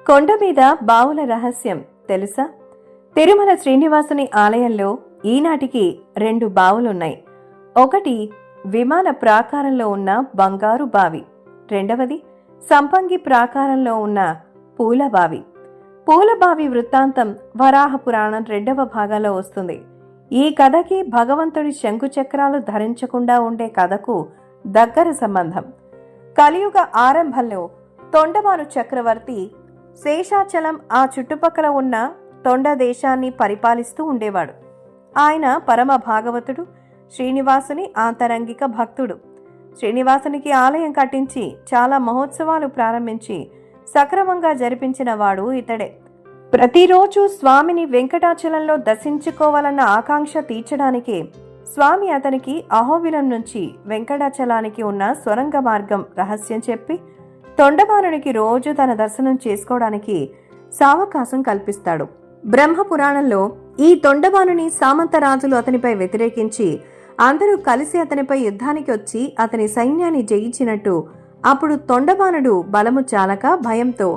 కొండ మీద బావుల రహస్యం తెలుసా? తిరుమల శ్రీనివాసుని ఆలయంలో ఈనాటికి 2 బావులున్నాయి. ఒకటి విమాన ప్రాకారంలో ఉన్న బంగారు బావి, రెండవది సంపంగి ప్రాకారంలో ఉన్న పూలబావి. పూలబావి వృత్తాంతం వరాహ పురాణం 2వ భాగంలో వస్తుంది. ఈ కథకి భగవంతుడి శంకుచక్రాలు ధరించకుండా ఉండే కథకు దగ్గర సంబంధం. కలియుగ ఆరంభంలో తొండమాను చక్రవర్తి శేషాచలం ఆ చుట్టుపక్కల ఉన్న తొండ దేశాన్ని పరిపాలిస్తూ ఉండేవాడు. ఆయన పరమ భాగవతుడు, శ్రీనివాసుని ఆంతరంగిక భక్తుడు. శ్రీనివాసునికి ఆలయం కట్టించి చాలా మహోత్సవాలు ప్రారంభించి సక్రమంగా జరిపించిన వాడు ఇతడే. ప్రతిరోజు స్వామిని వెంకటాచలంలో దర్శించుకోవాలన్న ఆకాంక్ష తీర్చడానికి స్వామి అతనికి అహోబిలం నుంచి వెంకటాచలానికి ఉన్న సొరంగ మార్గం రహస్యం చెప్పి తొండమానునికి రోజు తన దర్శనం చేసుకోవడానికి సావకాశం కల్పిస్తాడు. బ్రహ్మపురాణంలో ఈ తొండమానుని సామంతరాజులు అతనిపై వ్యతిరేకించి అందరూ కలిసి అతనిపై యుద్ధానికి వచ్చి అతని సైన్యాన్ని జయించినట్టు, అప్పుడు తొండమానుడు బలము చాలక భయంతో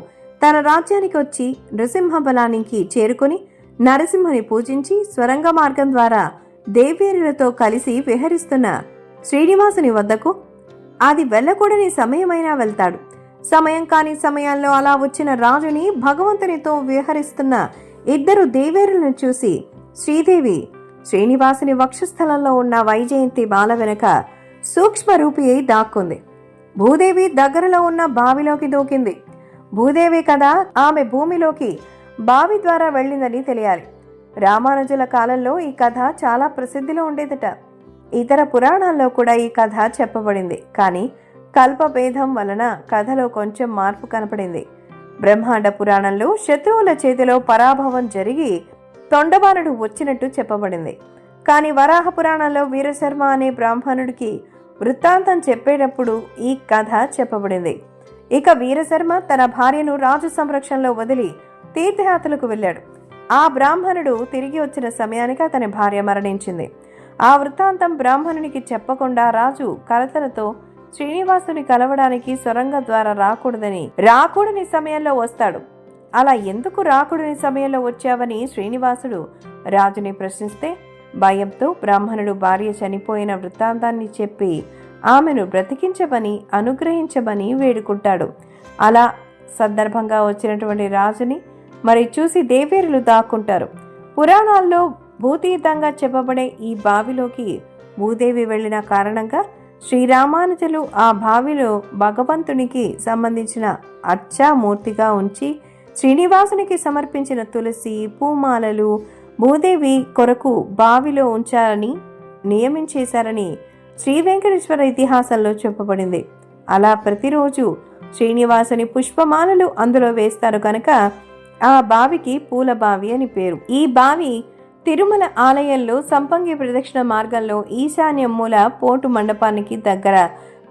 తన రాజ్యానికి వచ్చి నృసింహ బలానికి చేరుకుని నరసింహని పూజించి స్వరంగ మార్గం ద్వారా దేవేరులతో కలిసి విహరిస్తున్న శ్రీనివాసుని వద్దకు అది వెళ్ళకూడని సమయమైనా వెళ్తాడు. సమయం కాని సమయాల్లో అలా వచ్చిన రాజుని భగవంతునితో విహరిస్తున్న 2 దేవేరులను చూసి శ్రీదేవి శ్రీనివాసుని వక్షస్థలంలో ఉన్న వైజయంతి బాల వెనుక సూక్ష్మ రూపి అయి దాక్కుంది. భూదేవి దగ్గరలో ఉన్న బావిలోకి దూకింది. భూదేవి కదా ఆమె భూమిలోకి బావి ద్వారా వెళ్ళిందని తెలియాలి. రామానుజుల కాలంలో ఈ కథ చాలా ప్రసిద్ధిలో ఉండేదట. ఇతర పురాణాల్లో కూడా ఈ కథ చెప్పబడింది. కానీ కల్పభేదం వలన కథలో కొంచెం మార్పు కనపడింది. బ్రహ్మాండ పురాణంలో శత్రువుల చేతిలో పరాభవం జరిగి తొండమానుడు వచ్చినట్టు చెప్పబడింది. కానీ వరాహ పురాణంలో వీరశర్మ అనే బ్రాహ్మణుడికి వృత్తాంతం చెప్పేటప్పుడు ఈ కథ చెప్పబడింది. ఇక వీరశర్మ తన భార్యను రాజు సంరక్షణలో వదిలి తీర్థయాత్రలకు వెళ్ళాడు. ఆ బ్రాహ్మణుడు తిరిగి వచ్చిన సమయానికి అతని భార్య మరణించింది. ఆ వృత్తాంతం బ్రాహ్మణునికి చెప్పకుండా రాజు కలతలతో శ్రీనివాసుని కలవడానికి సొరంగ ద్వారా రాకూడని సమయంలో వస్తాడు. అలా ఎందుకు రాకూడని సమయంలో వచ్చావని శ్రీనివాసుడు రాజుని ప్రశ్నిస్తే భయంతో బ్రాహ్మణుడు భార్య చనిపోయిన వృత్తాంతాన్ని చెప్పి ఆమెను బ్రతికించమని అనుగ్రహించమని వేడుకుంటాడు. అలా సందర్భంగా వచ్చినటువంటి రాజుని మరి చూసి దేవేరులు దాక్కుంటారు. పురాణాల్లో భూతీతంగా చెప్పబడే ఈ బావిలోకి భూదేవి వెళ్లిన కారణంగా శ్రీరామానుజులు ఆ బావిలో భగవంతునికి సంబంధించిన అర్చామూర్తిగా ఉంచి శ్రీనివాసునికి సమర్పించిన తులసి పూమాలలు భూదేవి కొరకు బావిలో ఉంచాలని నియమించేశారని శ్రీ వెంకటేశ్వర ఇతిహాసంలో చెప్పబడింది. అలా ప్రతిరోజు శ్రీనివాసుని పుష్పమాలలు అందులో వేస్తారు కనుక ఆ బావికి పూల బావి అని పేరు. ఈ బావి తిరుమల ఆలయంలో సంపంగి ప్రదక్షిణ మార్గంలో ఈశాన్యం మూల పోటు మండపానికి దగ్గర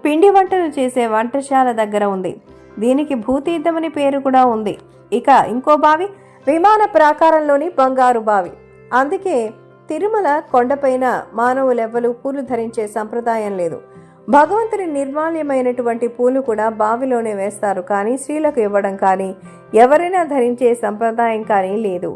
పిండి వంటలు చేసే వంటశాల దగ్గర ఉంది. దీనికి భూతీర్థమని పేరు కూడా ఉంది. ఇక ఇంకో బావి విమాన ప్రాకారంలోని బంగారు బావి. అందుకే తిరుమల కొండపైన మానవులెవ్వరూ పూలు ధరించే సంప్రదాయం లేదు. భగవంతుని నిర్మాల్యమైనటువంటి పూలు కూడా బావిలోనే వేస్తారు. కానీ స్త్రీలకు ఇవ్వడం కానీ ఎవరైనా ధరించే సంప్రదాయం కానీ లేదు.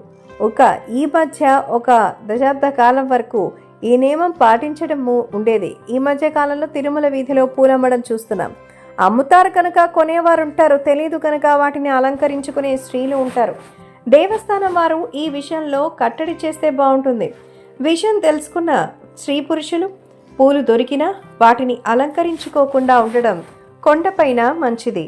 ఈ మధ్య ఒక దశాబ్ద కాలం వరకు ఈ నియమం పాటించడము ఉండేది. ఈ మధ్య కాలంలో తిరుమల వీధిలో పూలమ్మడం చూస్తున్నాం. అమ్ముతారు కనుక కొనేవారుంటారు, తెలియదు కనుక వాటిని అలంకరించుకునే స్త్రీలు ఉంటారు. దేవస్థానం వారు ఈ విషయంలో కట్టడి చేస్తే బాగుంటుంది. విషయం తెలుసుకున్న స్త్రీ పురుషులు పూలు దొరికినా వాటిని అలంకరించుకోకుండా ఉండడం కొండపైన మంచిది.